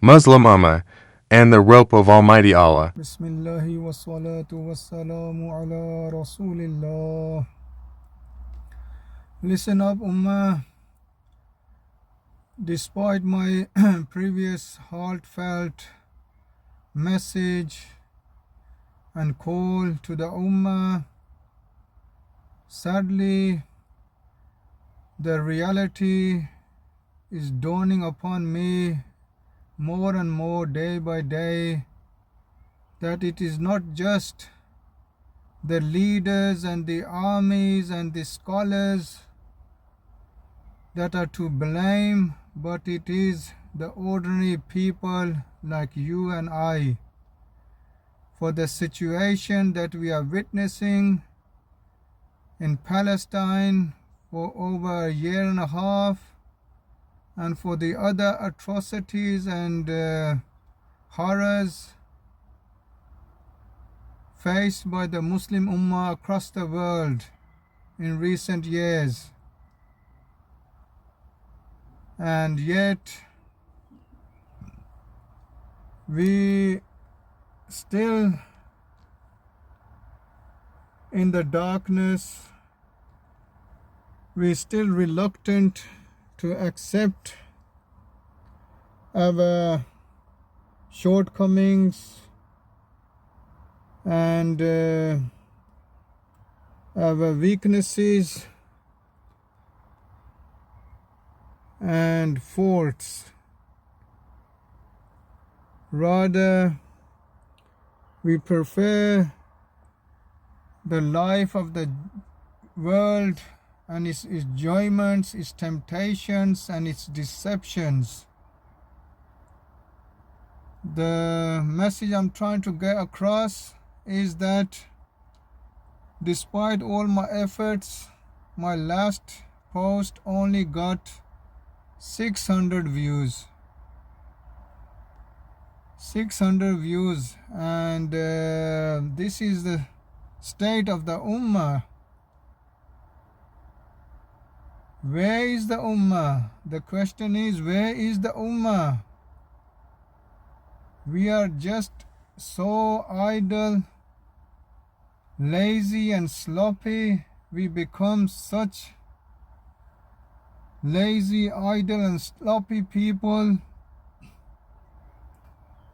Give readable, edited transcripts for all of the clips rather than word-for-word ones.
Muslim Ummah, and the rope of Almighty Allah. Bismillahi wa salatu wa salamu ala Rasulillah. Listen up, Ummah. Despite my previous heartfelt message and call to the Ummah, sadly, the reality is dawning upon me more and more day by day that it is not just the leaders and the armies and the scholars that are to blame, but it is the ordinary people like you and I for the situation that we are witnessing in Palestine for over a year and a half, and for the other atrocities and horrors faced by the Muslim Ummah across the world in recent years. And yet we still in the darkness, we still reluctant to accept our shortcomings and our weaknesses and faults. Rather, we prefer the life of the world and its enjoyments, its temptations, and its deceptions. The message I'm trying to get across is that despite all my efforts, my last post only got 600 views. 600 views, and this is the state of the Ummah. Where is the Ummah? The question is, where is the Ummah? We are just so idle, lazy and sloppy. We become such lazy, idle and sloppy people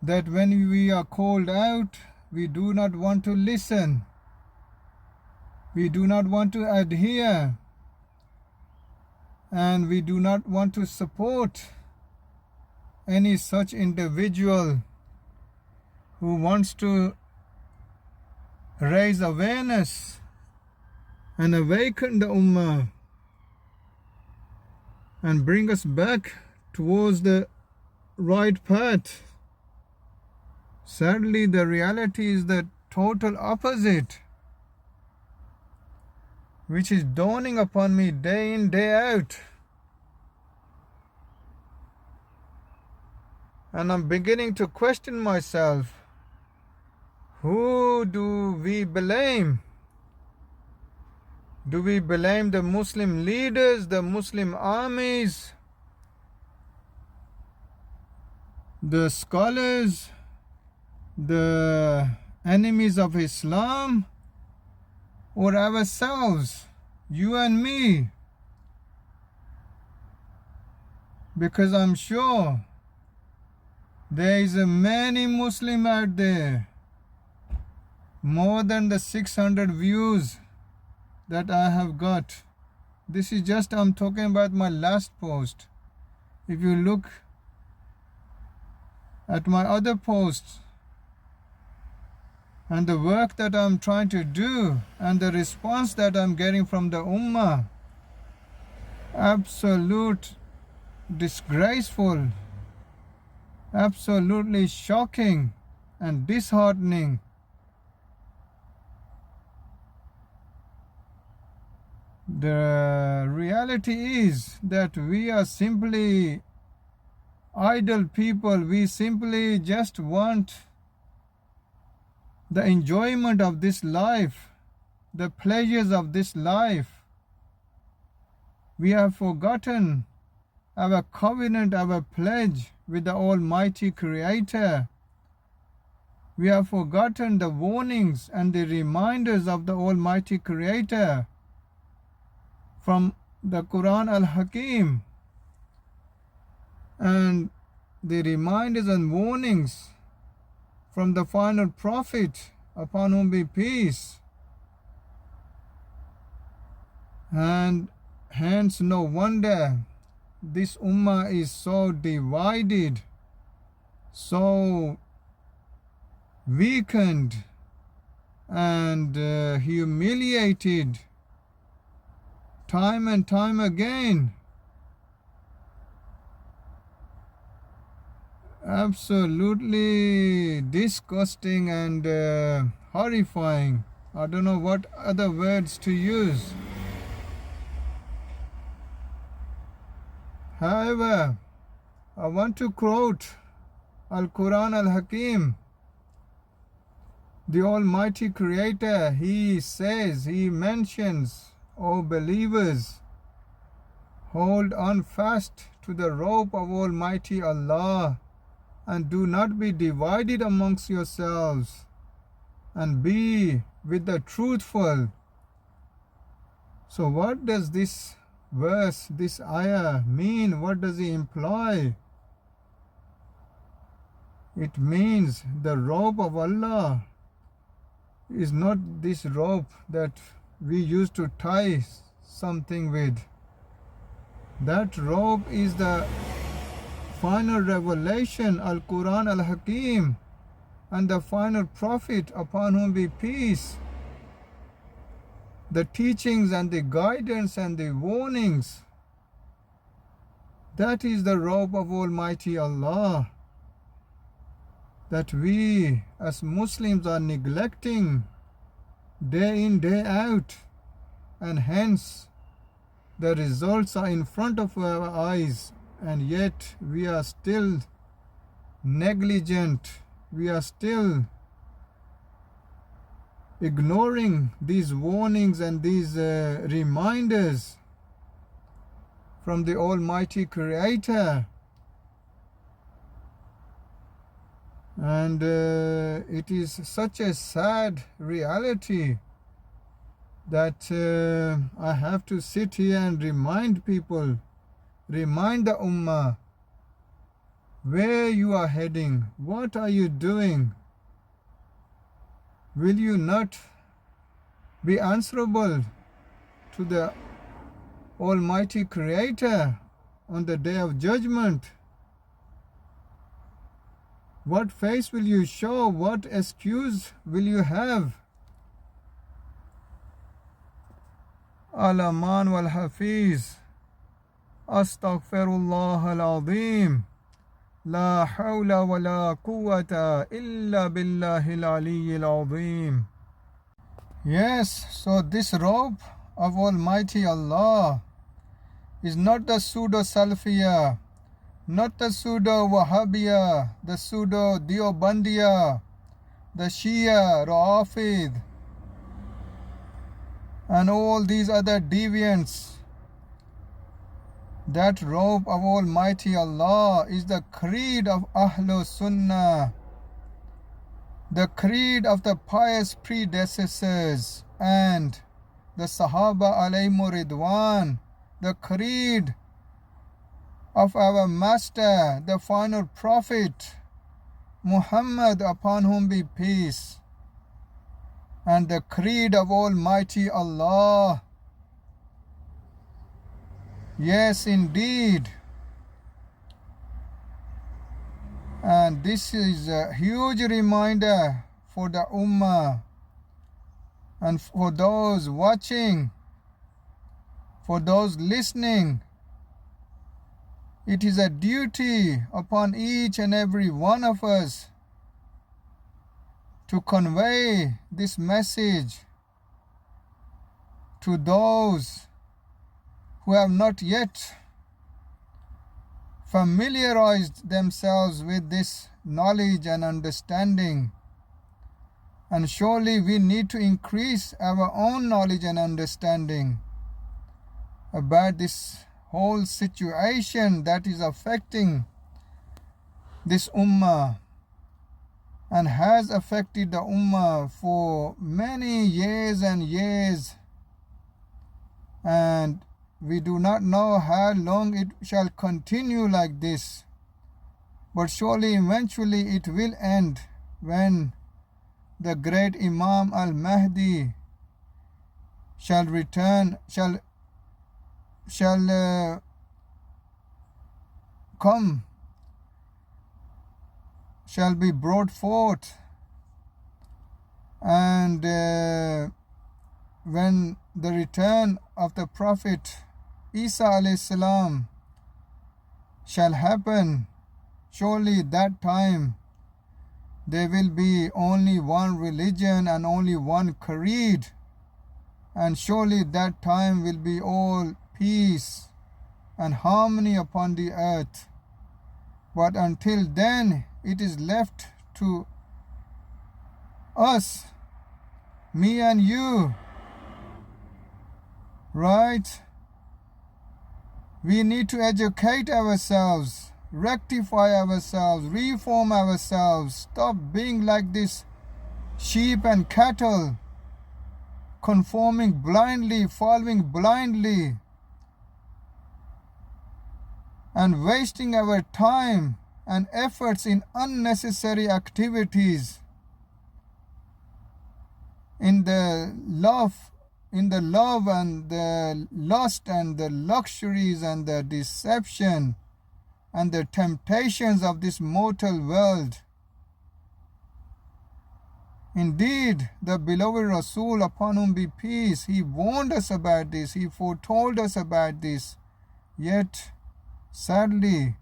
that when we are called out, we do not want to listen. We do not want to adhere. And we do not want to support any such individual who wants to raise awareness and awaken the Ummah and bring us back towards the right path. Sadly, the reality is the total opposite, which is dawning upon me day in, day out. And I'm beginning to question myself. Who do we blame? Do we blame the Muslim leaders, the Muslim armies, the scholars, the enemies of Islam, or ourselves, you and me? Because I'm sure there is a many Muslim out there, more than the 600 views that I have got. This is just, I'm talking about my last post. If you look at my other posts and the work that I'm trying to do and the response that I'm getting from the Ummah, absolute disgraceful, absolutely shocking and disheartening. The reality is that we are simply idle people. We simply just want the enjoyment of this life, the pleasures of this life. We have forgotten our covenant, our pledge with the Almighty Creator. We have forgotten the warnings and the reminders of the Almighty Creator from the Quran al-Hakim, and the reminders and warnings from the final Prophet, upon whom be peace. And hence no wonder this Ummah is so divided, so weakened and humiliated time and time again. Absolutely disgusting and horrifying. I don't know what other words to use. However, I want to quote Al-Quran Al-Hakim. The Almighty Creator, He says, He mentions, O believers, hold on fast to the rope of Almighty Allah, and do not be divided amongst yourselves, and be with the truthful. So what does this verse, this ayah mean? What does it imply? It means the rope of Allah is not this rope that we used to tie something with. That rope is the final revelation, Al-Quran Al-Hakim, and the final Prophet, upon whom be peace. The teachings and the guidance and the warnings, that is the rope of Almighty Allah, that we as Muslims are neglecting day in, day out, and hence the results are in front of our eyes, and yet we are still negligent, we are still ignoring these warnings and these reminders from the Almighty Creator. And it is such a sad reality that I have to sit here and remind people, remind the Ummah where you are heading, what are you doing. Will you not be answerable to the Almighty Creator on the Day of Judgment? What face will you show? What excuse will you have? Al-Aman wal-Hafiz. Astaghfirullah al-Azim. La hawla wa la quwwata illa billahil aliyyil azim. Yes, so this rope of Almighty Allah is not the pseudo-Salafiyah, not the pseudo-Wahhabiyah, the pseudo-Deobandiyah, the Shia, Rafid, and all these other deviants. That rope of Almighty Allah is the creed of Ahlul Sunnah, the creed of the pious predecessors and the Sahaba alayhimu ridwan, the creed of our Master, the final Prophet, Muhammad, upon whom be peace, and the creed of Almighty Allah. Yes, indeed. And this is a huge reminder for the Ummah and for those watching, for those listening. It is a duty upon each and every one of us to convey this message to those who have not yet familiarized themselves with this knowledge and understanding. And surely we need to increase our own knowledge and understanding about this whole situation that is affecting this ummah and has affected the ummah for many years and years, and we do not know how long it shall continue like this, but surely eventually it will end when the great Imam al-Mahdi shall return, shall come, shall be brought forth, and when the return of the Prophet Isa alayhi salam shall happen, surely that time there will be only one religion and only one creed, and surely that time will be all peace and harmony upon the earth. But until then, it is left to us, me and you, right? We need to educate ourselves, rectify ourselves, reform ourselves, stop being like this sheep and cattle, conforming blindly, following blindly, and wasting our time and efforts in unnecessary activities, in the love and the lust and the luxuries and the deception and the temptations of this mortal world. Indeed, the beloved Rasul, upon whom be peace, he warned us about this, he foretold us about this. Yet, sadly,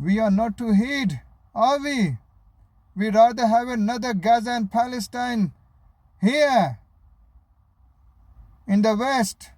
we are not to heed, are we? We rather have another Gaza and Palestine here, in the west,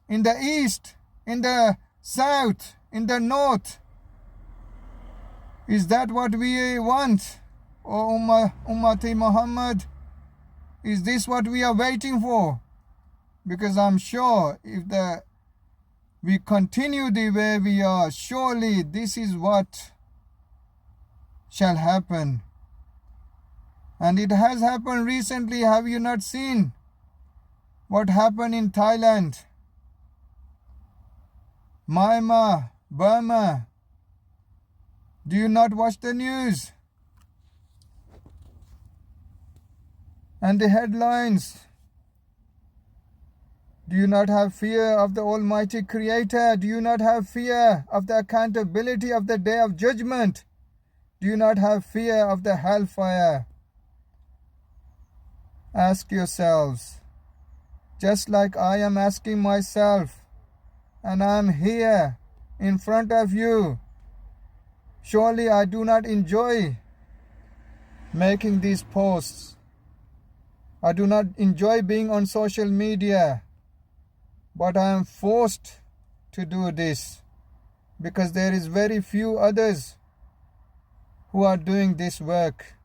in the east, in the south, in the north. Is that what we want? O Ummati Muhammad, is this what we are waiting for? Because I'm sure if we continue the way we are, surely this is what shall happen. And it has happened recently. Have you not seen what happened in Thailand, Myanmar, Burma? Do you not watch the news? And the headlines? Do you not have fear of the Almighty Creator? Do you not have fear of the accountability of the Day of Judgment? Do you not have fear of the hellfire? Ask yourselves, just like I am asking myself, and I am here in front of you. Surely I do not enjoy making these posts. I do not enjoy being on social media, but I am forced to do this because there is very few others who are doing this work.